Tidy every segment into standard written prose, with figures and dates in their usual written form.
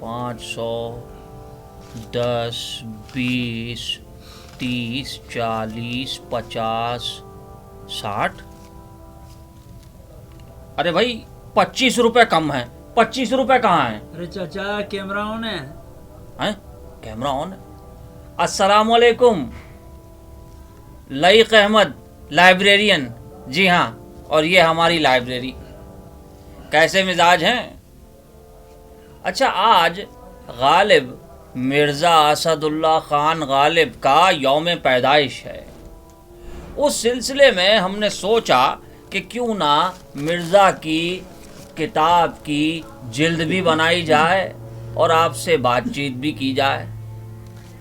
500, 10, 20, 30, 40, 50, 60। अरे भाई 25 रुपए कम है। 25 रुपए कहाँ हैं? अरे चाचा कैमरा ऑन है। हैं? कैमरा ऑन है। अस्सलाम वालेकुम। लईक अहमद लाइब्रेरियन। जी हाँ, और ये हमारी लाइब्रेरी। कैसे मिजाज हैं? अच्छा, आज गालिब मिर्ज़ा असदुल्ला ख़ान गालिब का यौम पैदाइश है। उस सिलसिले में हमने सोचा कि क्यों ना मिर्ज़ा की किताब की जिल्द भी बनाई जाए और आपसे बातचीत भी की जाए।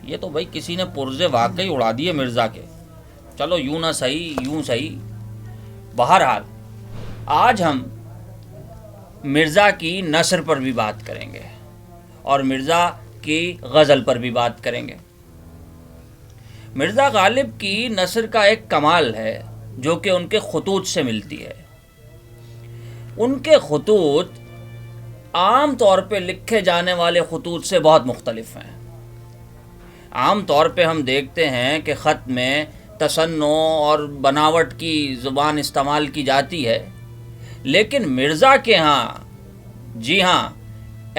ये तो भाई किसी ने पुर्जे वाकई उड़ा दिए मिर्ज़ा के। चलो यूं ना सही, यूं सही। बहरहाल आज हम मिर्ज़ा की नस्र पर भी बात करेंगे और मिर्ज़ा की गज़ल पर भी बात करेंगे। मिर्ज़ा गालिब की नस्र का एक कमाल है जो कि उनके खतूत से मिलती है। उनके खतूत आम तौर पे लिखे जाने वाले खतूत से बहुत मुख्तलिफ हैं। आम तौर पे हम देखते हैं कि ख़त में तसन्नो और बनावट की ज़ुबान इस्तेमाल की जाती है, लेकिन मिर्ज़ा के यहाँ, जी हाँ,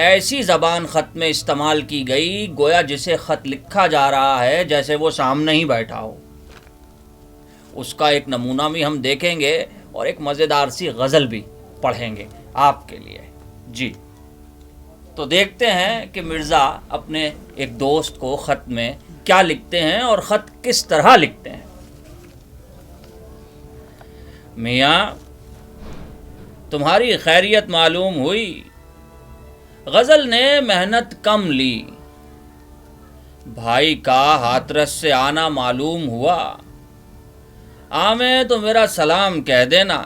ऐसी ज़बान ख़त में इस्तेमाल की गई गोया जिसे ख़त लिखा जा रहा है जैसे वो सामने ही बैठा हो। उसका एक नमूना भी हम देखेंगे और एक मज़ेदार सी गज़ल भी पढ़ेंगे आपके लिए। जी, तो देखते हैं कि मिर्ज़ा अपने एक दोस्त को ख़त में क्या लिखते हैं और ख़त किस तरह लिखते हैं। मियाँ, तुम्हारी खैरियत मालूम हुई, गज़ल ने मेहनत कम ली, भाई का हाथरस से आना मालूम हुआ, आमे तो मेरा सलाम कह देना,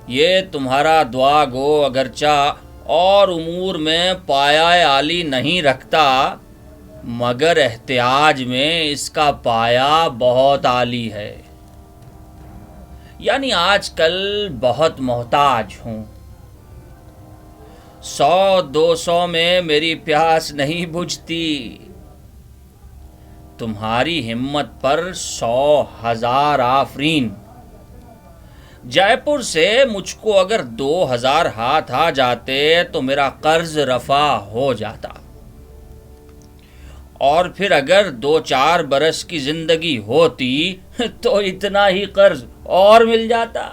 ये तुम्हारा दुआ गो अगरचा और उमूर में पाया आली नहीं रखता, मगर एहतियाज में इसका पाया बहुत आली है। यानी आजकल बहुत मोहताज हूँ, 100-200 में मेरी प्यास नहीं बुझती, तुम्हारी हिम्मत पर 100,000 आफरीन। जयपुर से मुझको अगर 2000 हाथ आ जाते तो मेरा कर्ज रफा हो जाता, और फिर अगर 2-4 बरस की जिंदगी होती तो इतना ही कर्ज और मिल जाता।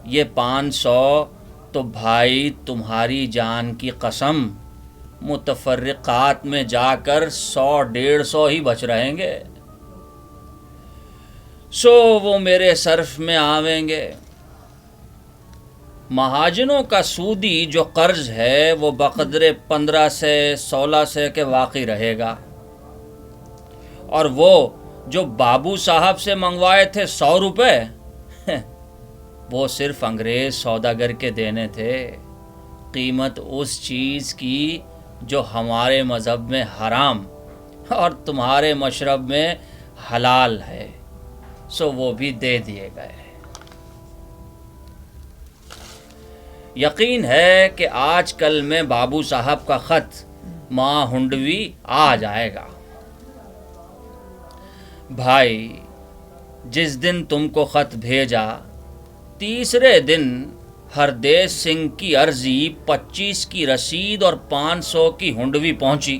ये 500 तो भाई तुम्हारी जान की कसम मुतफर्रिकात में जाकर 100-150 ही बच रहेंगे, सो वो मेरे सर्फ में आवेंगे। महाजनों का सूदी जो कर्ज है वो बक़द्रे 15 से 16 से के वाक़ई रहेगा, और वो जो बाबू साहब से मंगवाए थे 100 रुपये वो सिर्फ अंग्रेज़ सौदागर के देने थे, कीमत उस चीज़ की जो हमारे मज़हब में हराम और तुम्हारे मशरब में हलाल है, सो वो भी दे दिए गए। यकीन है कि आजकल में बाबू साहब का ख़त माँ हुंडवी आ जाएगा। भाई, जिस दिन तुमको ख़त भेजा, तीसरे दिन हरदेश सिंह की अर्जी 25 की रसीद और 500 की हुंडवी पहुंची।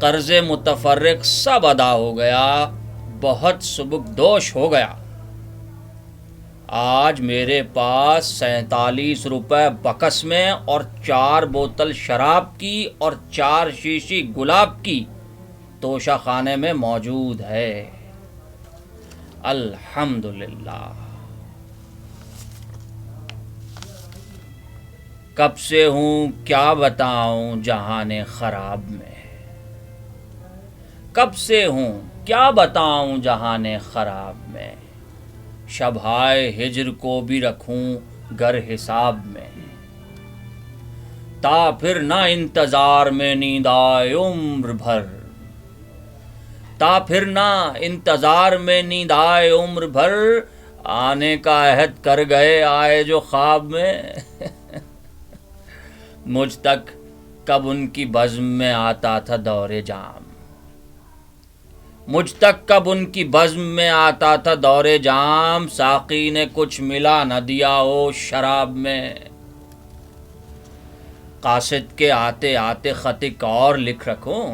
कर्ज़े मुतफर्रिक सब अदा हो गया, बहुत सुबुकदोश हो गया। आज मेरे पास 47 रुपये बकस में और 4 बोतल शराब की और 4 शीशी गुलाब की तोशा खाने में मौजूद है। अल्हम्दुलिल्लाह। कब से हूँ क्या बताऊँ जहाने ख़राब में, कब से हूँ क्या बताऊँ जहाने ख़राब में, शबहाए हिज्र को भी रखूँ गर हिसाब में, ता फिर ना इंतज़ार में नींद आए उम्र भर, ता फिर ना इंतज़ार में नींद आए उम्र भर, आने का अहद कर गए आए जो ख्वाब में مجھ تک کب ان کی بزم میں آتا تھا دور جام، مجھ تک کب ان کی بزم میں آتا تھا دور جام، ساقی نے کچھ ملا نہ دیا ہو شراب میں۔ قاصد کے آتے آتے خط ایک اور لکھ رکھوں،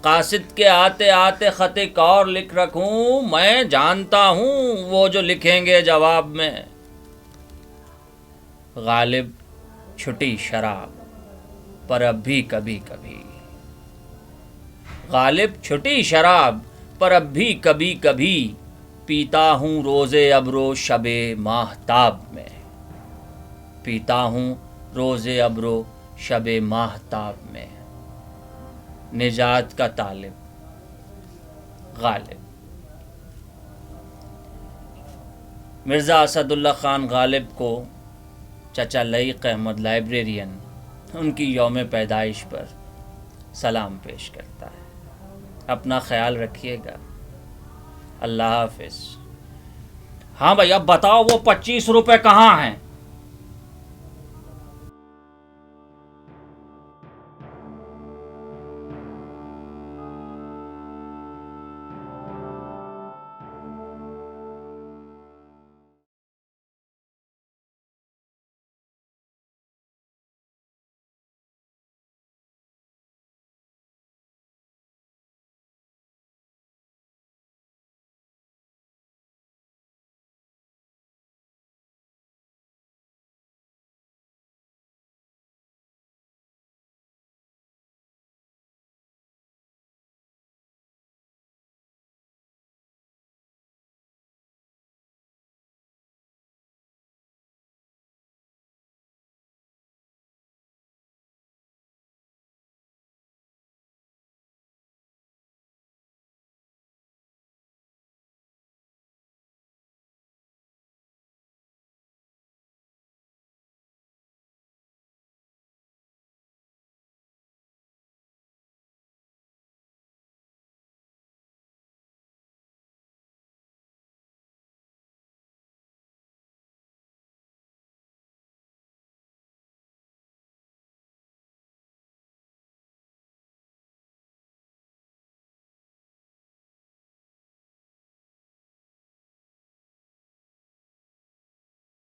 قاصد کے آتے آتے خط ایک اور لکھ رکھوں، میں جانتا ہوں وہ جو لکھیں گے جواب میں۔ غالب چھٹی شراب پر اب بھی کبھی کبھی، غالب چھٹی شراب پر اب بھی کبھی کبھی، پیتا ہوں روز ابرو شب ماہتاب میں، پیتا ہوں روز ابرو شب ماہتاب میں۔ نجات کا طالب غالب۔ مرزا اسد اللہ خان غالب کو چچا لعیق احمد لائبریرین ان کی یوم پیدائش پر سلام پیش کرتا ہے۔ اپنا خیال رکھیے گا، اللہ حافظ۔ ہاں بھائی اب بتاؤ وہ 25 روپے کہاں ہیں؟